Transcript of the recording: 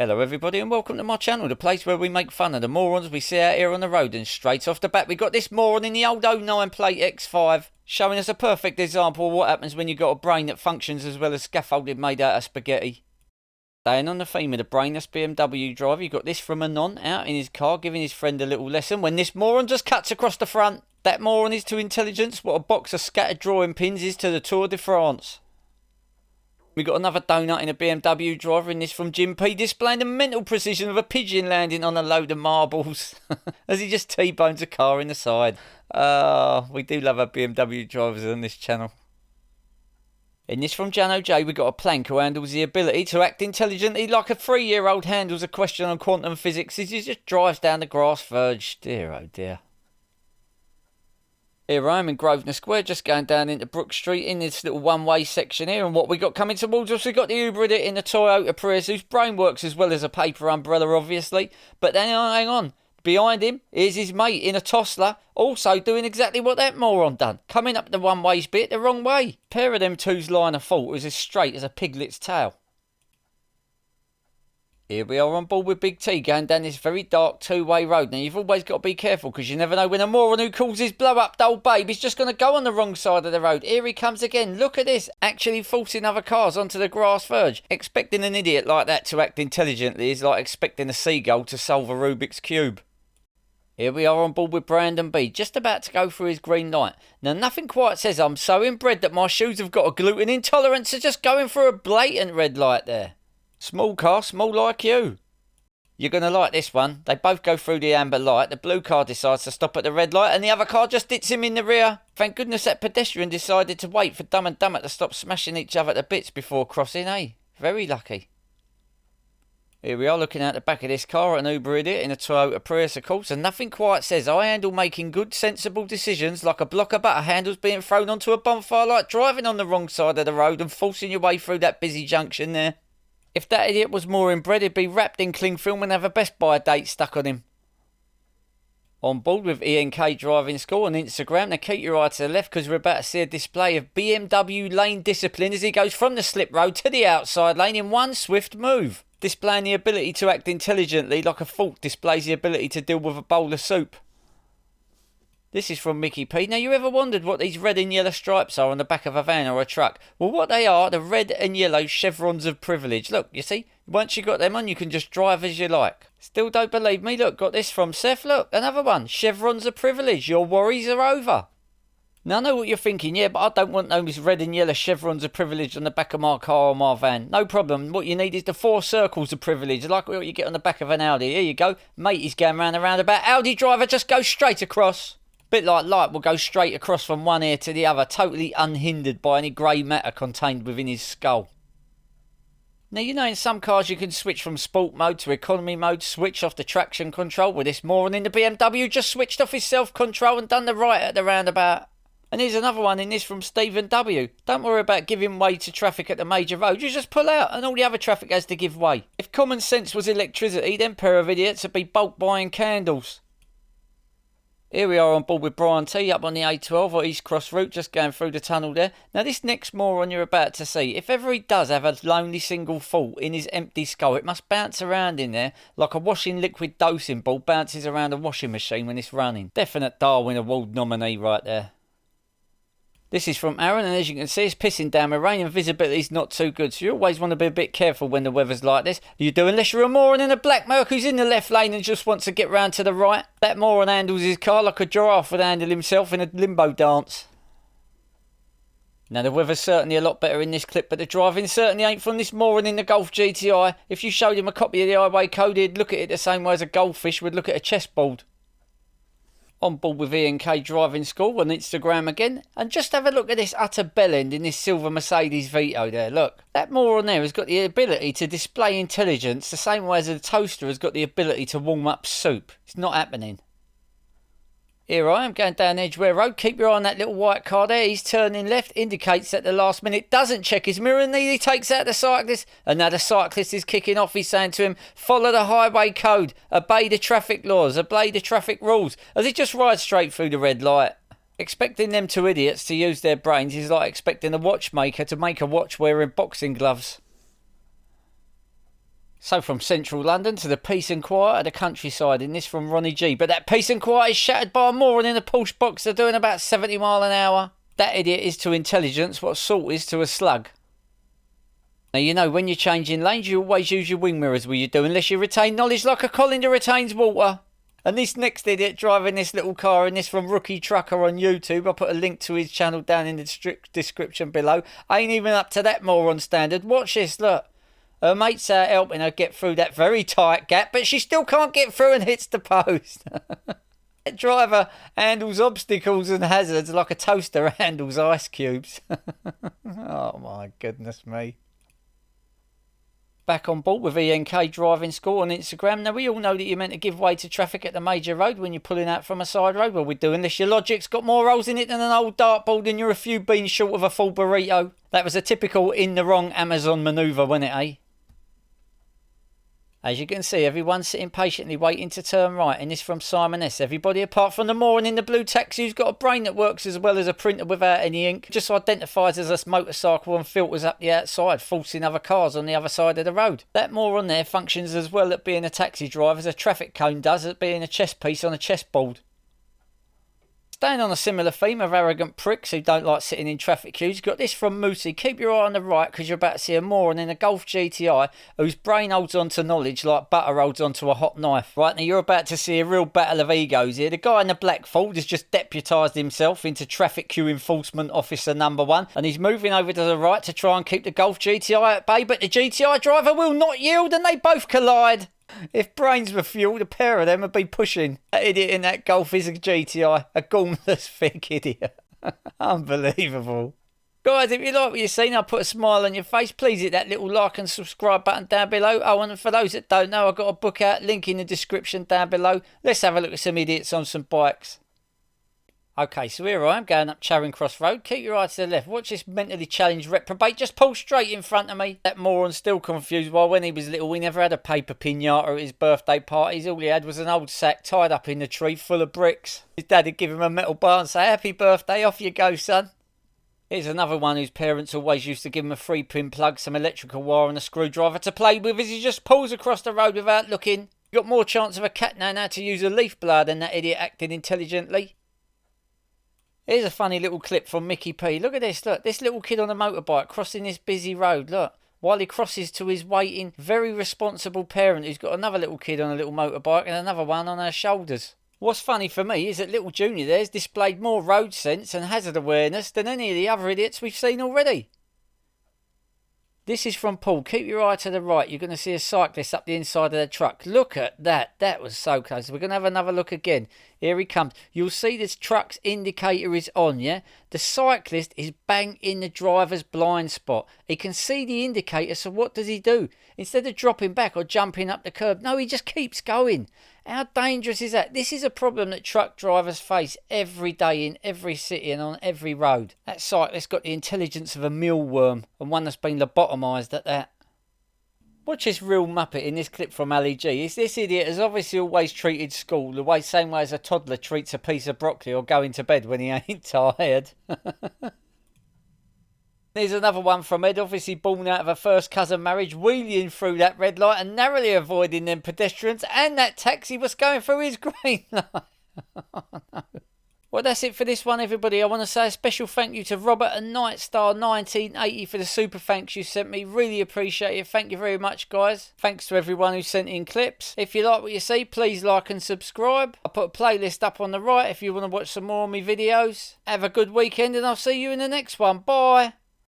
Hello everybody and welcome to my channel, the place where we make fun of the morons we see out here on the road. And straight off the bat we got this moron in the old '09 plate X5 showing us a perfect example of what happens when you've got a brain that functions as well as scaffolding made out of spaghetti. Staying on the theme of the brainless BMW driver, you got this from Anon out in his car giving his friend a little lesson when this moron just cuts across the front. That moron is to intelligence what a box of scattered drawing pins is to the Tour de France. We got another donut in a BMW driver in this from Jim P, displaying the mental precision of a pigeon landing on a load of marbles as he just T-bones a car in the side. We do love our BMW drivers on this channel. In this from Jano J, we got a plank who handles the ability to act intelligently like a 3-year-old handles a question on quantum physics as he just drives down the grass verge. Dear oh dear. Here I am in Grosvenor Square, just going down into Brook Street in this little one-way section here. And what we got coming towards us, we got the Uber idiot in a Toyota Prius whose brain works as well as a paper umbrella, obviously. But then, hang on, behind him is his mate in a Tosla, also doing exactly what that moron done. Coming up the one-ways bit the wrong way. Pair of them two's line of thought was as straight as a piglet's tail. Here we are on board with Big T going down this very dark two-way road. Now you've always got to be careful because you never know when a moron who calls his blow-up doll babe is just going to go on the wrong side of the road. Here he comes again. Look at this. Actually forcing other cars onto the grass verge. Expecting an idiot like that to act intelligently is like expecting a seagull to solve a Rubik's Cube. Here we are on board with Brandon B, just about to go through his green light. Now nothing quite says I'm so inbred that my shoes have got a gluten intolerance to just going through a blatant red light there. Small car, small like you. You're going to like this one. They both go through the amber light. The blue car decides to stop at the red light and the other car just hits him in the rear. Thank goodness that pedestrian decided to wait for Dumb and Dumber to stop smashing each other to bits before crossing, eh? Very lucky. Here we are looking out the back of this car, an Uber idiot in a Toyota Prius of course, and nothing quite says I handle making good sensible decisions like a block of butter handles being thrown onto a bonfire like driving on the wrong side of the road and forcing your way through that busy junction there. If that idiot was more inbred, he'd be wrapped in cling film and have a Best Buy date stuck on him. On board with ENK Driving School on Instagram. Now keep your eye to the left because we're about to see a display of BMW lane discipline as he goes from the slip road to the outside lane in one swift move. Displaying the ability to act intelligently like a fork displays the ability to deal with a bowl of soup. This is from Mickey P. Now, you ever wondered what these red and yellow stripes are on the back of a van or a truck? Well, what they are, the red and yellow chevrons of privilege. Look, you see, once you got them on, you can just drive as you like. Still don't believe me? Look, got this from Seth. Look, another one. Chevrons of privilege. Your worries are over. Now, I know what you're thinking, yeah, but I don't want those red and yellow chevrons of privilege on the back of my car or my van. No problem. What you need is the 4 circles of privilege, like what you get on the back of an Audi. Here you go. Mate is going round and roundabout. Audi driver, just go straight across. Bit like light will go straight across from one ear to the other, totally unhindered by any grey matter contained within his skull. Now, you know in some cars you can switch from sport mode to economy mode, switch off the traction control. Well, this moron in the BMW just switched off his self-control and done the right at the roundabout. And here's another one in this from Stephen W. Don't worry about giving way to traffic at the major road. You just pull out and all the other traffic has to give way. If common sense was electricity, then pair of idiots would be bulk buying candles. Here we are on board with Brian T up on the A12 or East Cross route, just going through the tunnel there. Now this next moron you're about to see, if ever he does have a lonely single thought in his empty skull, it must bounce around in there like a washing liquid dosing ball bounces around a washing machine when it's running. Definite Darwin Award nominee right there. This is from Aaron, and as you can see, it's pissing down with rain and visibility's not too good, so you always want to be a bit careful when the weather's like this. You do, unless you're a moron in a black Merc who's in the left lane and just wants to get round to the right. That moron handles his car like a giraffe would handle himself in a limbo dance. Now, the weather's certainly a lot better in this clip, but the driving certainly ain't from this moron in the Golf GTI. If you showed him a copy of the highway code, he'd look at it the same way as a goldfish would look at a chessboard. On board with ENK Driving School on Instagram again, and just have a look at this utter bellend in this silver Mercedes Vito there. Look, that moron there has got the ability to display intelligence the same way as a toaster has got the ability to warm up soup. It's not happening. Here I am going down Edgware Road. Keep your eye on that little white car there. He's turning left, indicates at the last minute, doesn't check his mirror, and he takes out the cyclist. And now the cyclist is kicking off. He's saying to him, follow the highway code, obey the traffic laws, obey the traffic rules, as he just rides straight through the red light. Expecting them two idiots to use their brains is like expecting a watchmaker to make a watch wearing boxing gloves. So from central London to the peace and quiet of the countryside in this from Ronnie G. But that peace and quiet is shattered by a moron in a Porsche Boxer doing about 70 mile an hour. That idiot is to intelligence what salt is to a slug. Now, you know, when you're changing lanes, you always use your wing mirrors when you do, unless you retain knowledge like a colander retains water. And this next idiot driving this little car, and this from Rookie Trucker on YouTube, I'll put a link to his channel down in the description below, ain't even up to that moron standard. Watch this, look. Her mate's out helping her get through that very tight gap, but she still can't get through and hits the post. That driver handles obstacles and hazards like a toaster handles ice cubes. Oh my goodness me. Back on board with ENK Driving School on Instagram. Now, we all know that you're meant to give way to traffic at the major road when you're pulling out from a side road. Well, we're doing this. Your logic's got more rolls in it than an old dartboard, and you're a few beans short of a full burrito. That was a typical in the wrong Amazon manoeuvre, wasn't it, eh? As you can see, everyone's sitting patiently waiting to turn right, and this from Simon S. Everybody apart from the moron in the blue taxi who's got a brain that works as well as a printer without any ink just identifies as a motorcycle and filters up the outside, forcing other cars on the other side of the road. That moron there functions as well at being a taxi driver as a traffic cone does at being a chess piece on a chessboard. Staying on a similar theme of arrogant pricks who don't like sitting in traffic queues, you've got this from Moosey. Keep your eye on the right because you're about to see a moron in a Golf GTI whose brain holds on to knowledge like butter holds onto a hot knife. Right, now you're about to see a real battle of egos here. The guy in the black Ford has just deputised himself into traffic queue enforcement officer number 1, and he's moving over to the right to try and keep the Golf GTI at bay, but the GTI driver will not yield and they both collide. If brains were fuel, the pair of them would be pushing. That idiot in that Golf is a GTI, a gormless, thick idiot. Unbelievable. Guys, if you like what you've seen, I'll put a smile on your face. Please hit that little like and subscribe button down below. Oh, and for those that don't know, I've got a book out, link in the description down below. Let's have a look at some idiots on some bikes. Okay, so here I am going up Charing Cross Road. Keep your eye to the left. Watch this mentally challenged reprobate just pull straight in front of me. That moron's still confused. Well, when he was little, he never had a paper pinata at his birthday parties. All he had was an old sack tied up in the tree full of bricks. His dad would give him a metal bar and say, "Happy birthday, off you go, son." Here's another one whose parents always used to give him a 3-pin plug, some electrical wire and a screwdriver to play with as he just pulls across the road without looking. You got more chance of a cat now to use a leaf blower than that idiot acting intelligently. Here's a funny little clip from Mickey P. Look at this, look. This little kid on a motorbike crossing this busy road, look. While he crosses to his waiting, very responsible parent who's got another little kid on a little motorbike and another one on her shoulders. What's funny for me is that little Junior there's displayed more road sense and hazard awareness than any of the other idiots we've seen already. This is from Paul. Keep your eye to the right. You're going to see a cyclist up the inside of the truck. Look at that. That was so close. We're going to have another look again. Here he comes. You'll see this truck's indicator is on, yeah? The cyclist is bang in the driver's blind spot. He can see the indicator, so what does he do? Instead of dropping back or jumping up the curb, no, he just keeps going. How dangerous is that? This is a problem that truck drivers face every day in every city and on every road. That cyclist got the intelligence of a mealworm, and one that's been lobotomised at that. Watch this real muppet in this clip from Ali G. This idiot has obviously always treated school the same way as a toddler treats a piece of broccoli or going to bed when he ain't tired. There's another one from Ed, obviously born out of a first cousin marriage, wheeling through that red light and narrowly avoiding them pedestrians and that taxi was going through his green light. Oh, no. Well, that's it for this one, everybody. I want to say a special thank you to Robert and Nightstar 1980 for the super thanks you sent me. Really appreciate it. Thank you very much, guys. Thanks to everyone who sent in clips. If you like what you see, please like and subscribe. I'll put a playlist up on the right if you want to watch some more of my videos. Have a good weekend and I'll see you in the next one. Bye.